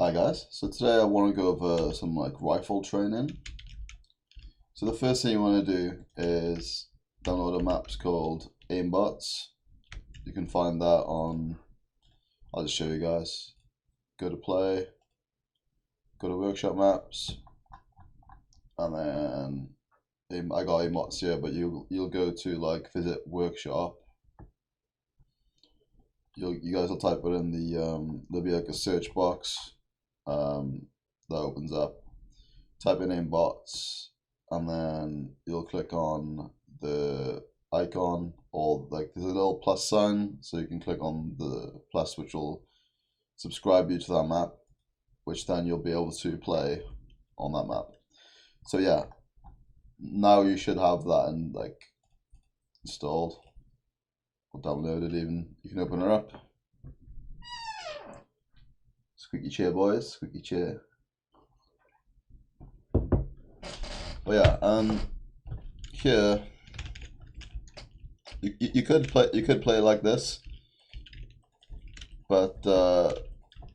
Hi guys, so today I want to go over some rifle training. So the first thing you want to do is download a map called AIM.bots. You can find that on, I'll just show you guys. Go to play, go to workshop maps, and then I got AIM.bots here, but you'll go to visit workshop. You guys will type it in there'll be a search box that opens up. Type in AIM.bots, and then you'll click on the icon, or there's a little plus sign, so you can click on the plus, which will subscribe you to that map, which then you'll be able to play on that map. So yeah, now you should have that installed or downloaded even. You can open it up. Squeaky chair, boys, squeaky chair. But yeah, here you could play like this, but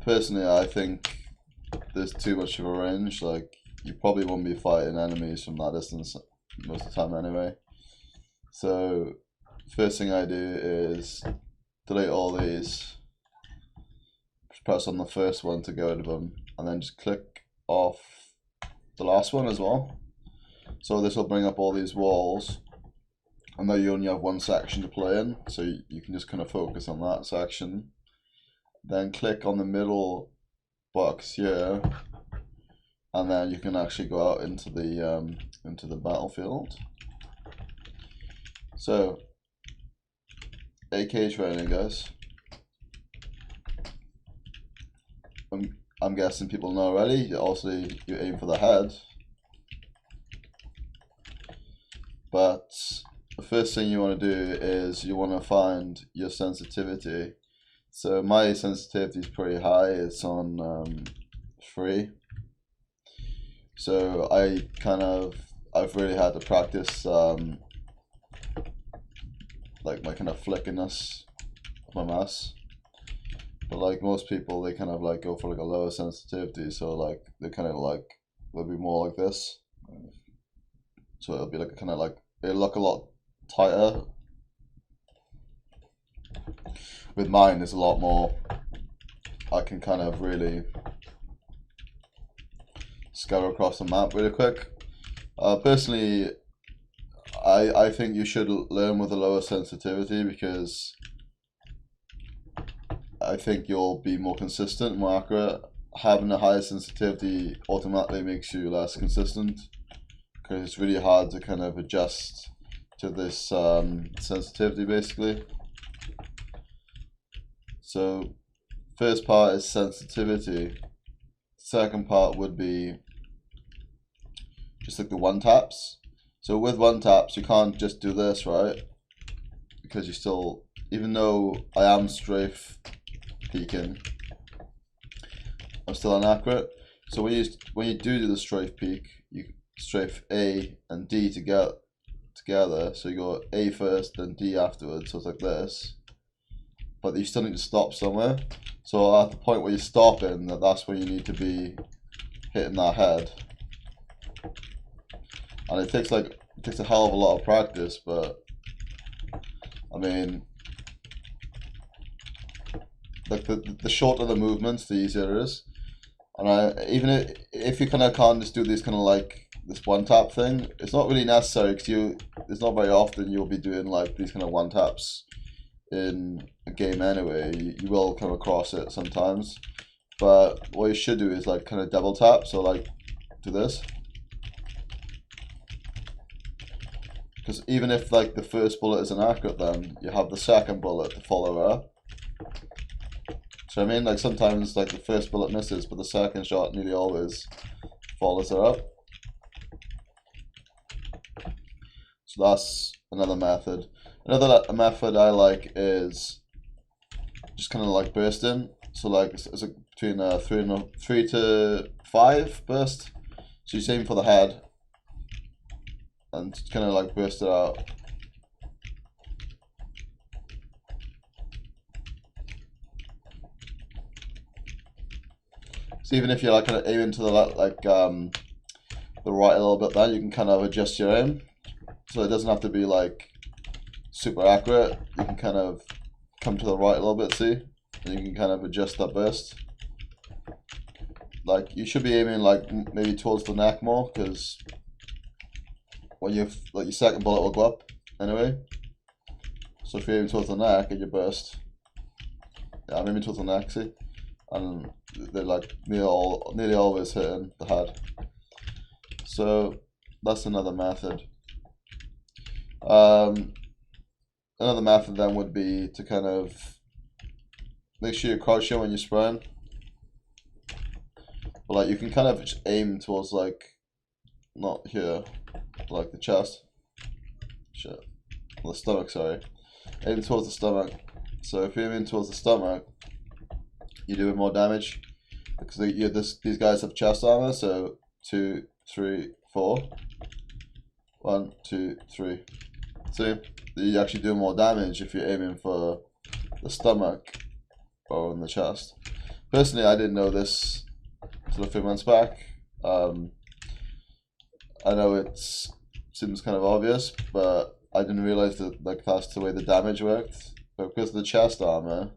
personally I think there's too much of a range. You probably won't be fighting enemies from that distance most of the time anyway. So first thing I do is delete all these. Press on the first one to get rid of them, and then just click off the last one as well. So this will bring up all these walls, and now you only have one section to play in, so you can just kind of focus on that section. Then click on the middle box here, and then you can actually go out into the battlefield. So AK training, guys. I'm guessing people know already. Also, you aim for the head, but the first thing you want to do is you want to find your sensitivity. So my sensitivity is pretty high. It's on 3. So I've really had to practice my kind of flickiness of my mouse. But like most people, they kind of go for a lower sensitivity, so they kind of they'll be more like this. So it'll be it'll look a lot tighter. With mine, it's a lot more. I can kind of really scatter across the map really quick. Personally, I think you should learn with a lower sensitivity, because I think you'll be more consistent, more accurate. Having a higher sensitivity automatically makes you less consistent, because it's really hard to kind of adjust to this sensitivity basically. So first part is sensitivity. Second part would be just the one taps. So with one taps you can't just do this, right? Because you still, even though I am strafe peeking, I'm still inaccurate. So when you do the strafe peek, you strafe A and D together. So you go A first, then D afterwards. So it's like this, but you still need to stop somewhere. So at the point where you're stopping, that's where you need to be hitting that head. And it takes a hell of a lot of practice, but I mean, the shorter the movements, the easier it is. And even if you kind of can't just do these kind of this one tap thing, it's not really necessary, because it's not very often you'll be doing these kind of one taps in a game anyway. You will come across it sometimes, but what you should do is kind of double tap. So do this, because even if the first bullet is inaccurate, then you have the second bullet to follow up. So I mean, sometimes the first bullet misses, but the second shot nearly always follows it up. So that's another method. Another method I like is just kind of bursting. So it's between 3 to 5 burst. So you aim for the head and kind of burst it out. So even if you're like kind of aiming to the the right a little bit, then you can kind of adjust your aim. So it doesn't have to be like super accurate. You can kind of come to the right a little bit, see? And you can kind of adjust that burst. Like you should be aiming like maybe towards the neck more, because when you like your second bullet will go up anyway. So if you're aiming towards the neck and you burst, yeah, I'm aiming towards the neck, see? And they're like nearly always hitting the head. So that's another method. Another method then would be to kind of make sure you're crouching when you're spraying. But like you can kind of just aim towards like, not here, like the chest. Shit. Well, the stomach, sorry. Aim towards the stomach. So if you're aiming towards the stomach, you're doing more damage. Because these guys have chest armor, so 2, 3, 4. 1, 2, 3. See? You actually do more damage if you're aiming for the stomach or in the chest. Personally, I didn't know this until a few months back. I know it seems kind of obvious, but I didn't realize that like that's the way the damage worked. But because of the chest armor,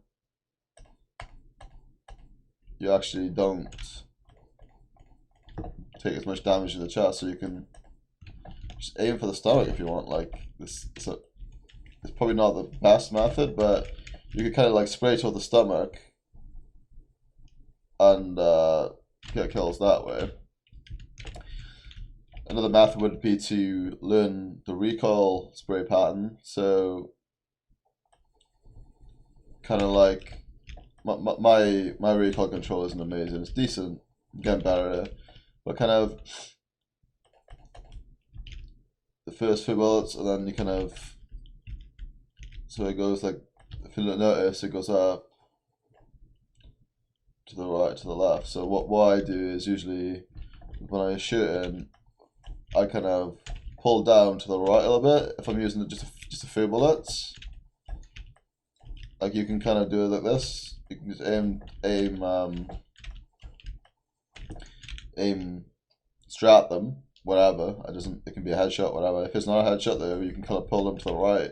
you actually don't take as much damage in the chest, so you can just aim for the stomach if you want. Like this, it's probably not the best method, but you could kind of like spray toward the stomach and get kills that way. Another method would be to learn the recoil spray pattern. So kind of like my recoil control isn't amazing. It's decent, I'm getting better at it, but kind of the first few bullets, and then you kind of, so it goes like, if you don't notice, it goes up to the right, to the left. So what I do is usually when I'm shooting, I kind of pull down to the right a little bit if I'm using just a few bullets. Like you can kind of do it like this. You can just aim straight at them, whatever. It can be a headshot, whatever. If it's not a headshot though, you can kind of pull them to the right,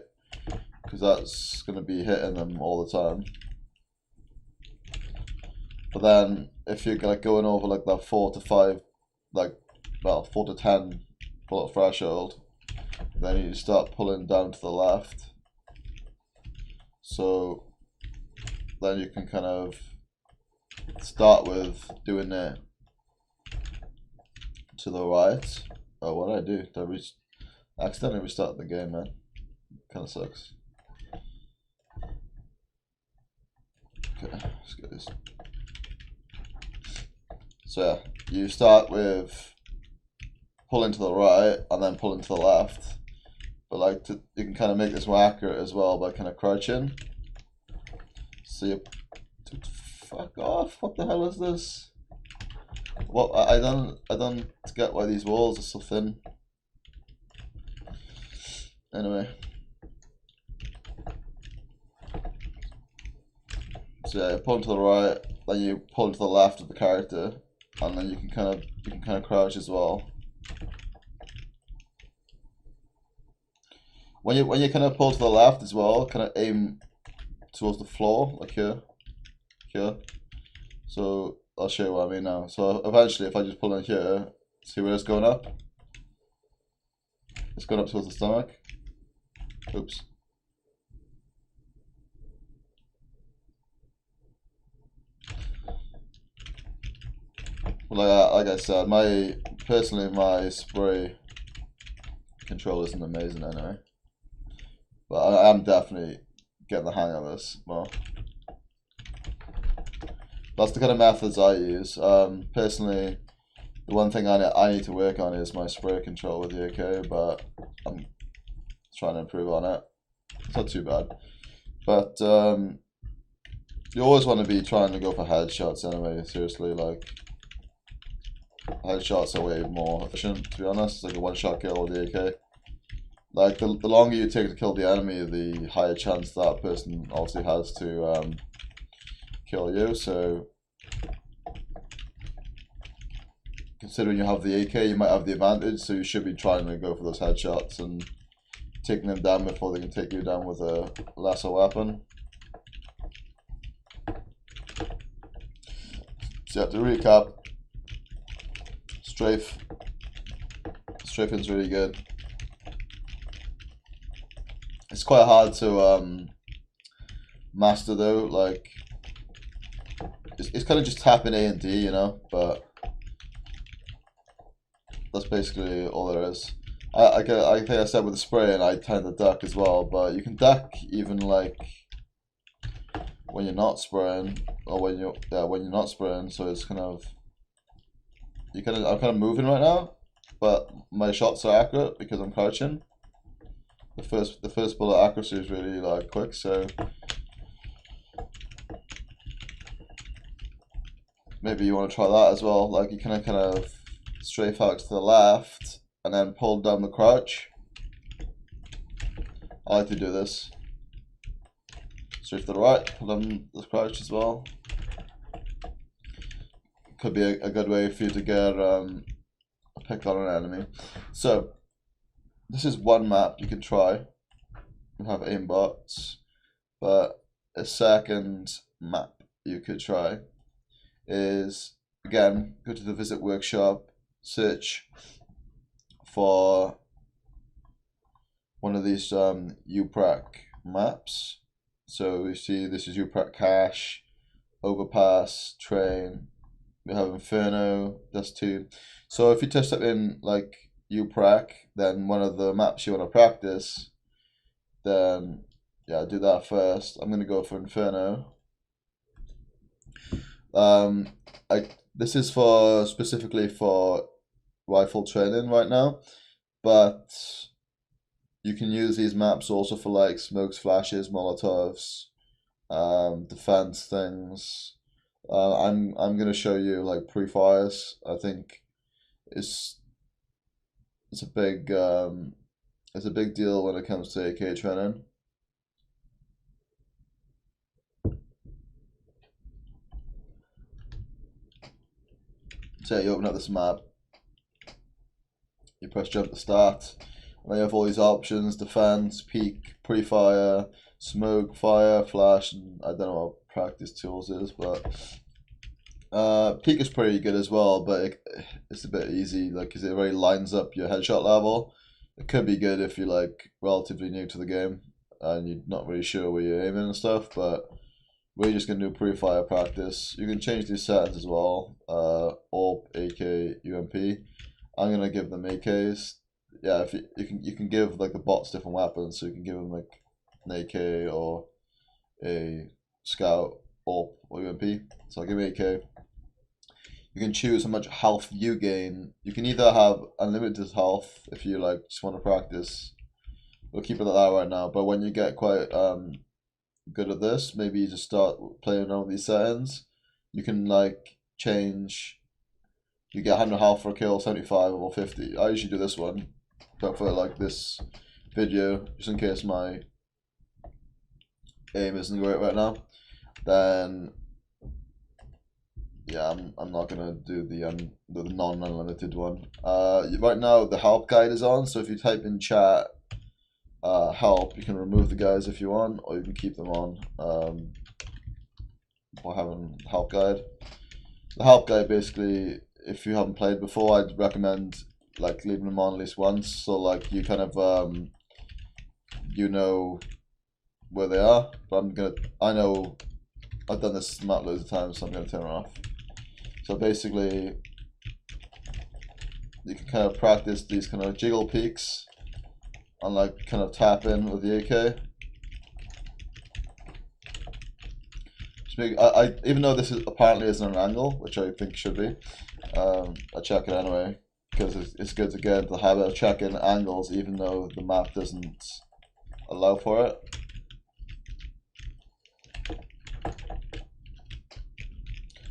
because that's going to be hitting them all the time. But then if you're like going over like that 4 to 5, like, well, 4 to 10 bullet threshold, then you start pulling down to the left. So then you can kind of start with doing it to the right. Oh, what did I do? Did I accidentally restart the game, man? Kind of sucks. Okay, let's get this. So yeah, you start with pulling to the right and then pulling to the left. But like you can kind of make this more accurate as well by kind of crouching. So you, fuck off! What the hell is this? What I don't get why these walls are so thin. Anyway, so yeah, you pull to the right, then you pull to the left of the character, and then you can kind of crouch as well. When you kind of pull to the left as well, kind of aim towards the floor, like here. So I'll show you what I mean now. So eventually, if I just pull in here, see where it's going up? It's going up towards the stomach. Oops. Well, like I said, personally my spray control isn't amazing anyway, but I am definitely getting the hang of this more. That's the kind of methods I use. Personally, the one thing I need to work on is my spray control with the AK, but I'm trying to improve on it. It's not too bad, but you always want to be trying to go for headshots anyway. Seriously, like headshots are way more efficient, to be honest. It's like a one-shot kill with the AK. Like the longer you take to kill the enemy, the higher chance that person obviously has to kill you. So considering you have the AK, you might have the advantage, so you should be trying to go for those headshots and taking them down before they can take you down with a lesser weapon. So to recap, strafing's really good. It's quite hard to master though, like it's kind of just tapping A and D, you know, but that's basically all there is. I think I said with the spraying, I tend to duck as well, but you can duck even like when you're not spraying, or when you're not spraying. So it's kind of I'm kind of moving right now, but my shots are accurate because I'm crouching. The first bullet accuracy is really like quick, so maybe you want to try that as well. Like you kind of strafe out to the left and then pull down the crouch. I like to do this. Strafe to the right, pull down the crouch as well. Could be a good way for you to get a pick on an enemy. So this is one map you could try. You have aimbots, but a second map you could try is, again, go to the visit workshop, search for one of these UPRAC maps. So you see this is UPRAC cache, overpass, train. We have Inferno, that's 2. So if you test up in like UPRAC, then one of the maps you want to practice, then yeah, do that first. I'm gonna go for Inferno. This is for specifically for rifle training right now, but you can use these maps also for like smokes, flashes, molotovs, defense things. I'm gonna show you like pre-fires. I think it's a big deal when it comes to AK training. So you open up this map, you press jump to start, and then you have all these options: defense, peek, pre-fire, smoke, fire, flash, and I don't know what practice tools is, but peek is pretty good as well, but it's a bit easy, like, because it really lines up your headshot level. It could be good if you're like relatively new to the game and you're not really sure where you're aiming and stuff, but we're just gonna do pre-fire practice. You can change these settings as well. AWP, AK, UMP. I'm gonna give them AKs. Yeah, if you can give like the bots different weapons, so you can give them like an AK or a scout, AWP, or UMP. So I'll give AK. You can choose how much health you gain. You can either have unlimited health if you like just want to practice. We'll keep it like that right now. But when you get quite good at this, maybe you just start playing around with these settings. You can like change. You get 100 health for a kill, 75 or 50. I usually do this one, but for like this video, just in case my aim isn't great right now, then yeah, I'm not gonna do the non-unlimited one. Right now the help guide is on, so if you type in chat help, you can remove the guys if you want, or you can keep them on by having help guide. The help guide basically, if you haven't played before, I'd recommend like leaving them on at least once, so like you kind of you know where they are. But I know I've done this map loads of times, so I'm gonna turn it off. So basically, you can kind of practice these kind of jiggle peaks and like kind of tap in with the AK. Even though this is apparently isn't an angle, which I think should be, I check it anyway because it's good to get the habit of checking angles, even though the map doesn't allow for it.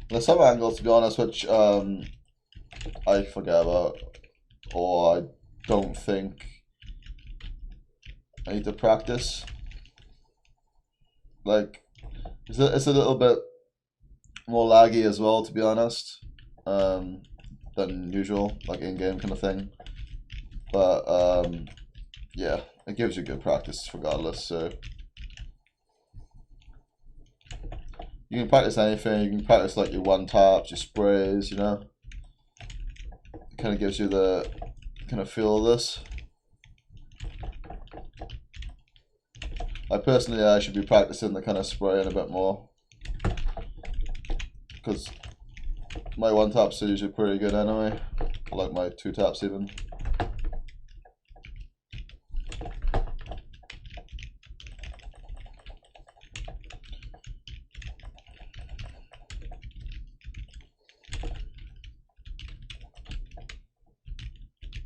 There's some angles, to be honest, which I forget about, or I don't think I need to practice. Like, it's a little bit more laggy as well, to be honest. than usual, like in-game kind of thing. But yeah, it gives you good practice regardless. So you can practice anything. You can practice like your one taps, your sprays. You know, it kind of gives you the kind of feel of this. I should be practicing the kind of spraying a bit more, because my one taps are usually pretty good anyway. I like my two taps even.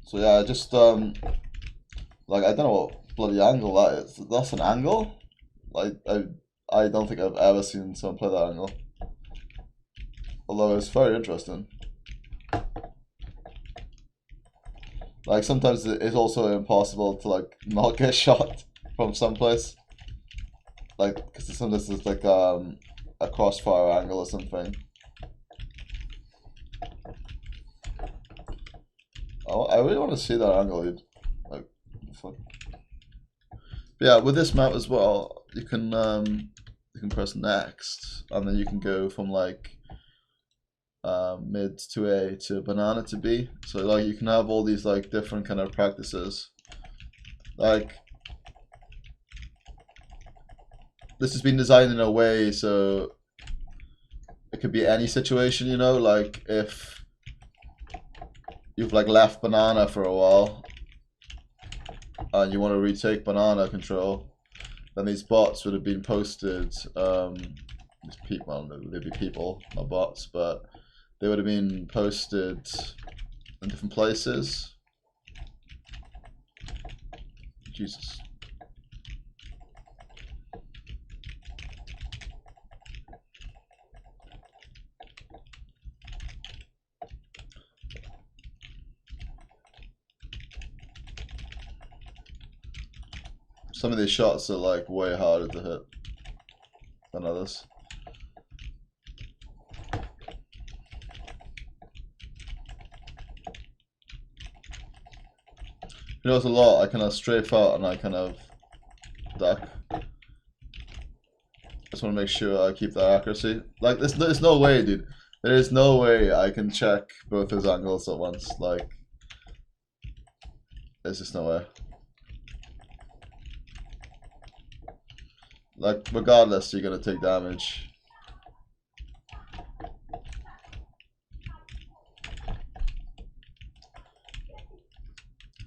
So yeah, just like I don't know what bloody angle that is. That's an angle? Like I don't think I've ever seen someone play that angle. Although it's very interesting. Like sometimes it's also impossible to like not get shot from someplace. Like because sometimes it's like a crossfire angle or something. Oh, I really want to see that angle, dude. Like, fuck. But yeah, with this map as well, you can press next, and then you can go from like mid to A to banana to B. So like you can have all these like different kind of practices. Like this has been designed in a way so it could be any situation, you know, like if you've like left banana for a while and you want to retake banana control, then these bots would have been posted. These people, they'd be people, not bots, but they would have been posted in different places. Jesus. Some of these shots are like way harder to hit than others. You know, it's a lot. I kind of strafe out and I kind of duck. Just want to make sure I keep that accuracy. Like, there's no way, dude. There is no way I can check both those angles at once. Like, there's just no way. Like, regardless, you're gonna take damage.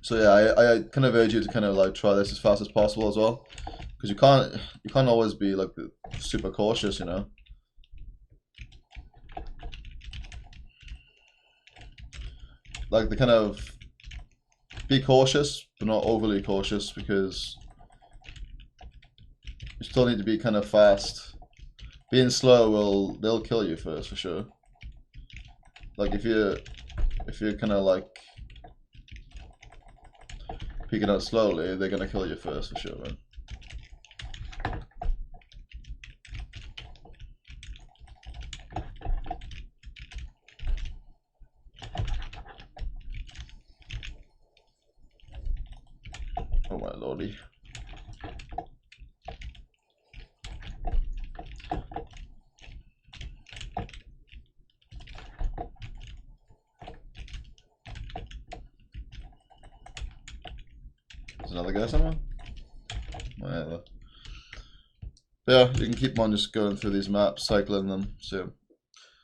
So yeah, I kind of urge you to kind of like try this as fast as possible as well, because you can't always be like super cautious, you know. Like the kind of be cautious, but not overly cautious, because you still need to be kind of fast. Being slow they'll kill you first for sure. Like if you're kind of like peeking out slowly, they're gonna kill you first for sure, man. Oh my lordy. There's another guy somewhere? Whatever. Yeah, you can keep on just going through these maps, cycling them. So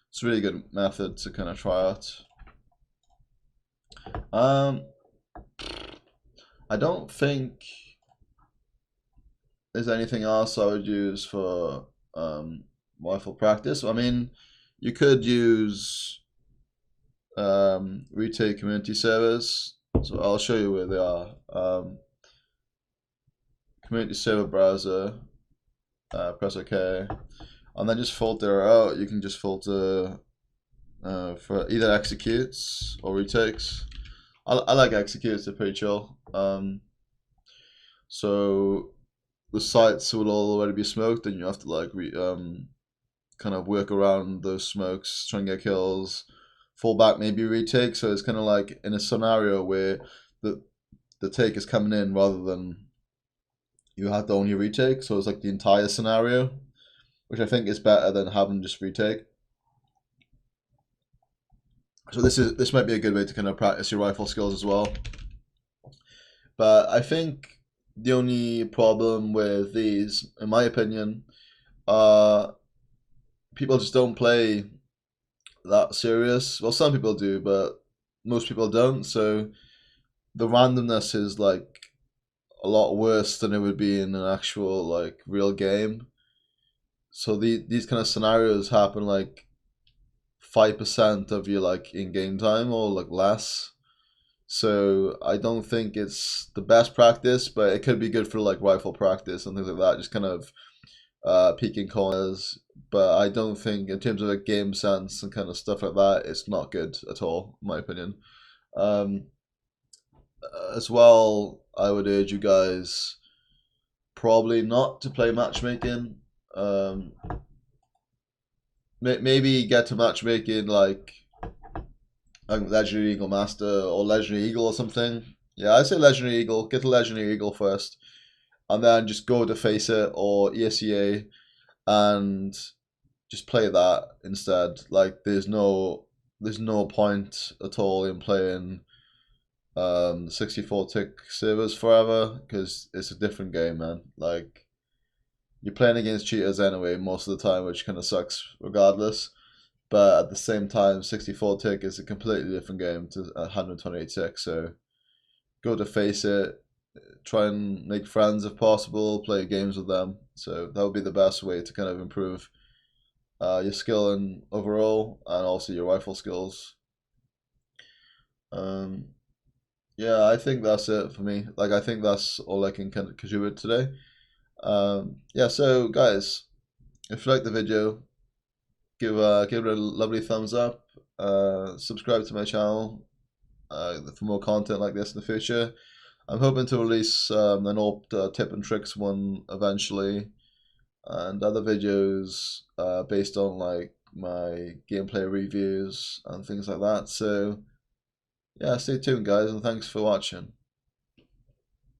it's a really good method to kind of try out. I don't think there's anything else I would use for rifle practice. I mean, you could use retake community servers. So I'll show you where they are. Community server browser. Press OK, and then just filter out. You can just filter for either executes or retakes. I like executes; they're pretty chill. So the sites will already be smoked, and you have to like kind of work around those smokes, try and get kills, fall back, maybe retake. So it's kind of like in a scenario where the take is coming in rather than you have to only retake. So it's like the entire scenario, which I think is better than having just retake. So this might be a good way to kind of practice your rifle skills as well. But I think the only problem with these, in my opinion, people just don't play that serious. Well, some people do, but most people don't. So the randomness is like a lot worse than it would be in an actual like real game. So these kind of scenarios happen like 5% of your like in-game time or like less. So I don't think it's the best practice, but it could be good for like rifle practice and things like that. Just kind of peeking corners. But I don't think in terms of like game sense and kind of stuff like that, it's not good at all, in my opinion. Um, as well, I would urge you guys probably not to play matchmaking. Um, maybe get to matchmaking like Legendary Eagle Master or Legendary Eagle or something. Yeah, I say Legendary Eagle. Get to Legendary Eagle first, and then just go to Face It or ESEA and just play that instead. Like, there's no point at all in playing 64 tick servers forever because it's a different game, man. Like, you're playing against cheaters anyway most of the time, which kind of sucks regardless. But at the same time, 64 tick is a completely different game to 128 tick. So go to Face It, try and make friends if possible, play games with them. So that would be the best way to kind of improve your skill and overall, and also your rifle skills. Um, yeah, I think that's it for me. Like, I think that's all I can kind of contribute today. Yeah, so guys, if you like the video, give it a lovely thumbs up. Subscribe to my channel for more content like this in the future. I'm hoping to release an AWP tip and tricks one eventually, and other videos based on like my gameplay reviews and things like that. So yeah, stay tuned, guys, and thanks for watching.